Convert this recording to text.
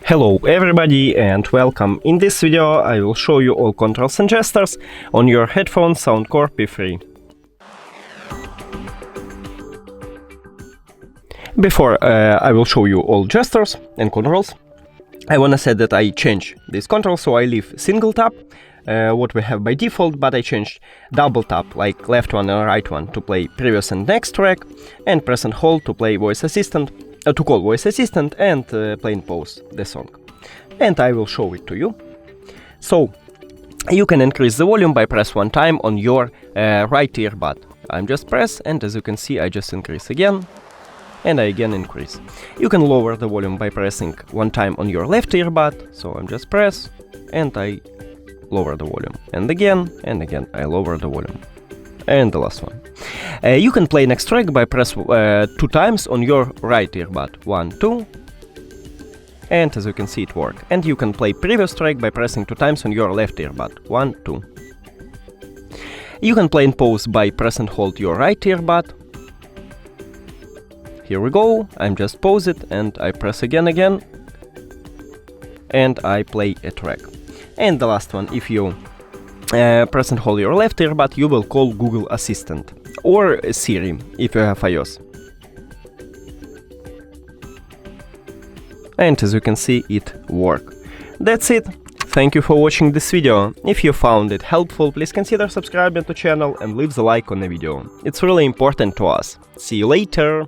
Hello everybody and welcome. In this video I will show you all controls and gestures on your headphone Soundcore P3. Before I will show you all gestures and controls, I wanna say that I change this control, so I leave single tap, what we have by default, but I changed double tap, like left one and right one, to play previous and next track, and press and hold to play voice assistant. To call voice assistant and play and pause the song. And I will show it to you. So you can increase the volume by press one time on your right earbud. I'm just press, and as you can see I just increase again, and I again increase. You can lower the volume by pressing one time on your left earbud, so I'm just press, and I lower the volume. And again I lower the volume. And the last one. You can play next track by press two times on your right earbud. 1, 2. And as you can see it work. And you can play previous track by pressing two times on your left earbud. 1, 2. You can play and pause by press and hold your right earbud. Here we go. I'm just pause it and I press again. And I play a track. And the last one, if you press and hold your left earbud, you will call Google Assistant or Siri if you have iOS. And as you can see, it works. That's it. Thank you for watching this video. If you found it helpful, please consider subscribing to the channel and leave the like on the video. It's really important to us. See you later!